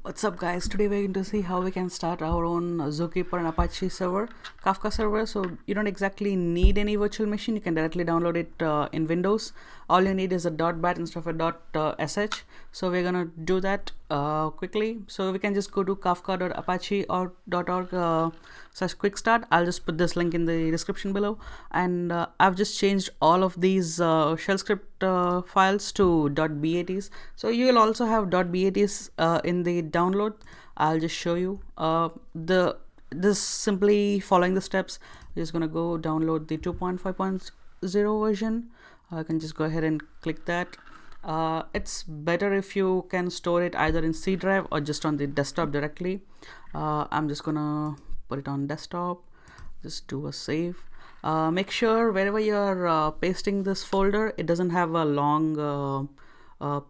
What's up, guys? Today we're going to see how we can start our own Zookeeper and Apache server, Kafka server. So you don't exactly need any virtual machine. You can directly download it in Windows. All you need is a .bat instead of a .sh. So we're gonna do that quickly. So we can just go to kafka.apache or .org /quick start. I'll just put this link in the description below. And I've just changed all of these shell script files to .bats. So you will also have .bats in the download. I'll just show you this simply following the steps. We're just gonna go download the 2.5.0 version. I can just go ahead and click that. It's better if you can store it either in C drive or just on the desktop directly. I'm just gonna put it on desktop. Just do a save. Make sure wherever you're pasting this folder, it doesn't have a long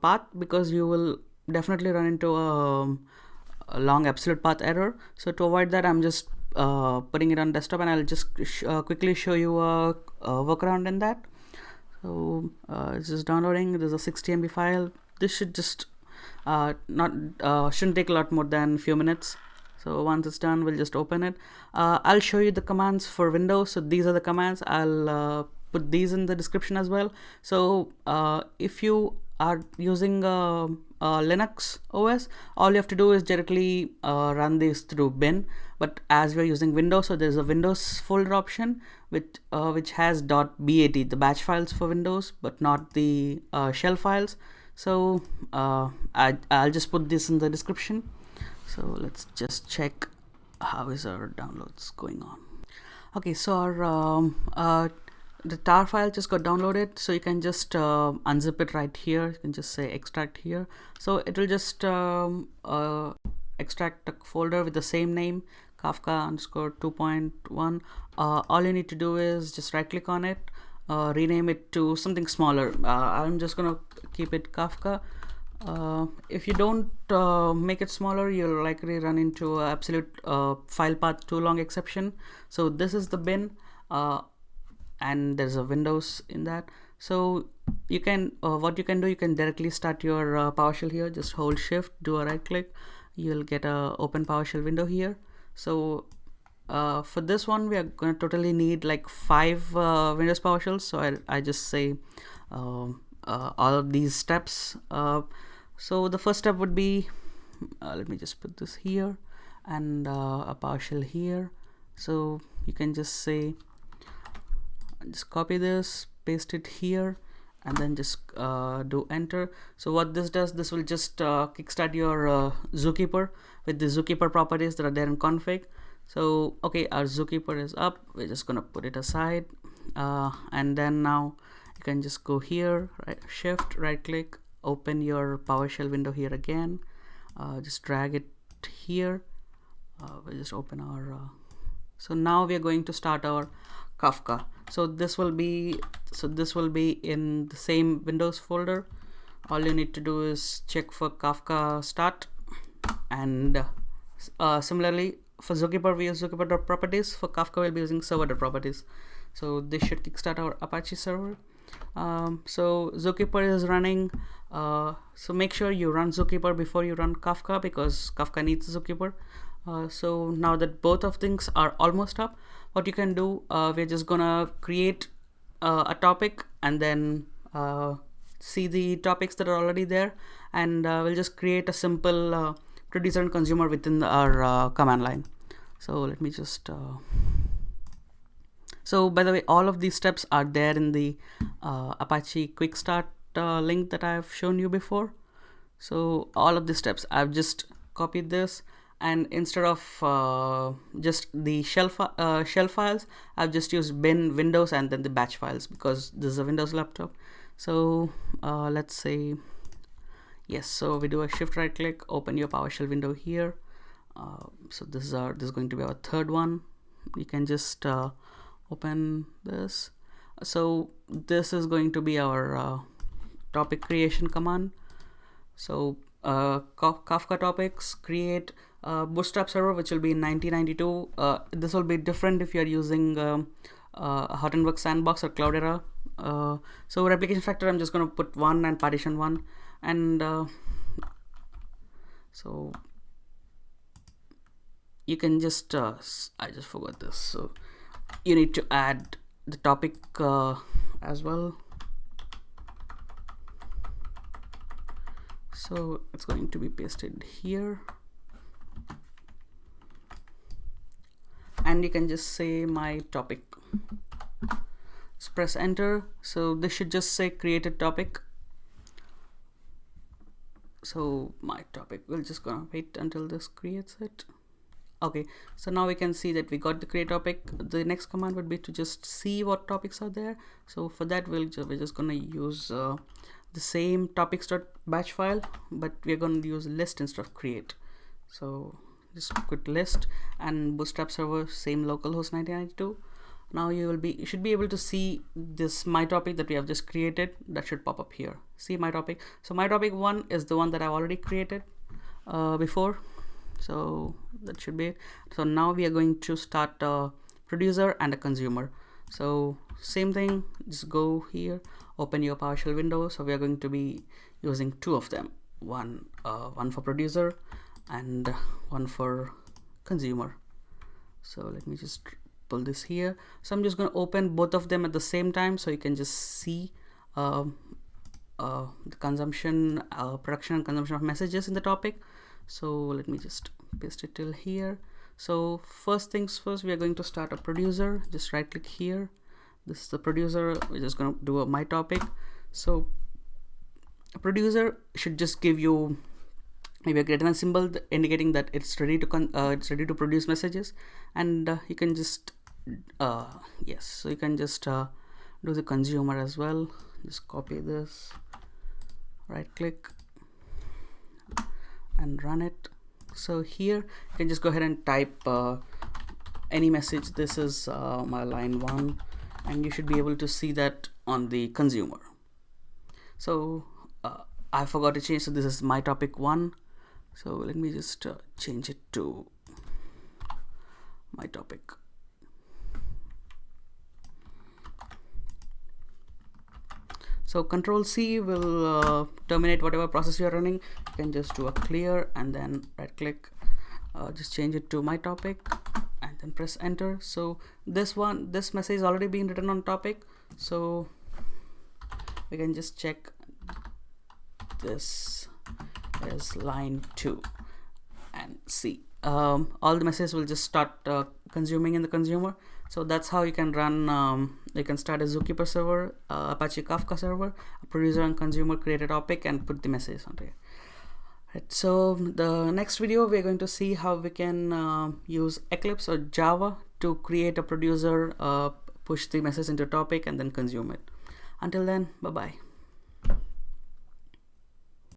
path, because you will definitely run into a long absolute path error. So to avoid that, I'm just putting it on desktop, and I'll just quickly show you a workaround in that. So it's just downloading. There's a 60 MB file. This should just shouldn't take a lot more than a few minutes. So once it's done, we'll just open it. I'll show you the commands for Windows. So these are the commands. I'll put these in the description as well. So if you are using Linux OS, all you have to do is directly run this through bin. But as we're using Windows, so there's a Windows folder option which has .bat, the batch files for Windows, but not the shell files. So I'll just put this in the description. So let's just check how is our downloads going on. Okay, so our the tar file just got downloaded, so you can just unzip it right here. You can just say extract here. So it will just extract a folder with the same name, Kafka_2.1. All you need to do is just right click on it, rename it to something smaller. I'm just gonna keep it Kafka. If you don't make it smaller, you'll likely run into absolute file path too long exception. So this is the bin, and there's a Windows in that. So you can what you can do, you can directly start your PowerShell here. Just hold shift, do a right click, you'll get a open PowerShell window here. So for this one, we are going to totally need like 5 Windows PowerShells. So I just say all of these steps. So the first step would be, let me just put this here, and a PowerShell here. So you can just say, just copy this, paste it here, and then just do enter. So what this does, this will just kickstart your Zookeeper with the Zookeeper properties that are there in config. So okay, our Zookeeper is up. We're just gonna put it aside, and then now you can just go here, shift right click, open your PowerShell window here again, just drag it here. We'll just open our so now we are going to start our Kafka. So this will be in the same Windows folder. All you need to do is check for Kafka start, and similarly for Zookeeper we use Zookeeper.properties. For Kafka we'll be using server.properties. So this should kickstart our Apache server. So Zookeeper is running. So make sure you run Zookeeper before you run Kafka, because Kafka needs Zookeeper. So now that both of things are almost up, what you can do, we're just gonna create a topic, and then see the topics that are already there, and we'll just create a simple producer and consumer within our command line. So let me just so by the way, all of these steps are there in the Apache quick start link that I've shown you before. So all of these steps, I've just copied this, and instead of just the shell files, I've just used bin, Windows, and then the batch files, because this is a Windows laptop. So let's say yes. So we do a shift right click, open your PowerShell window here. So this is going to be our third one. You can just open this. So this is going to be our topic creation command. So Kafka topics, create Bootstrap server, which will be in 1992. This will be different if you are using Hortonworks Sandbox or Cloudera. So replication factor, I'm just going to put 1, and partition 1, and so you can just I just forgot this, so you need to add the topic as well. So it's going to be pasted here, and you can just say my topic. Just press enter. So this should just say created topic. So my topic, we're just gonna wait until this creates it. Okay, so now we can see that we got the create topic. The next command would be to just see what topics are there. So for that we're just gonna use the same topics.batch file, but we're going to use list instead of create. So just put list and Bootstrap server, same localhost 1992. Now you should be able to see this my topic that we have just created. That should pop up here. See my topic. So my topic 1 is the one that I've already created before. So that should be it. So now we are going to start a producer and a consumer. So same thing, just go here, open your PowerShell window. So we are going to be using 2 of them, one for producer and one for consumer. So let me just pull this here. So I'm just going to open both of them at the same time, so you can just see the consumption, production and consumption of messages in the topic. So let me just paste it till here. So first things first, we are going to start a producer. Just right click here. This is the producer. We're just going to do a my topic. So a producer should just give you maybe a greater than symbol indicating that it's ready to produce messages, and you can just yes, so you can just do the consumer as well. Just copy this, right click and run it. So here you can just go ahead and type any message. This is my line 1, and you should be able to see that on the consumer. So I forgot to change, so this is my topic 1. So let me just change it to my topic. So Control C will terminate whatever process you're running. You can just do a clear and then right click, just change it to my topic and then press enter. So this message is already being written on topic. So we can just check this is line 2 and see all the messages will just start consuming in the consumer. So that's how you can run you can start a Zookeeper server, Apache Kafka server, a producer and consumer, create a topic and put the messages on there. Right, so the next video we're going to see how we can use Eclipse or Java to create a producer, push the message into a topic and then consume it. Until then, bye bye.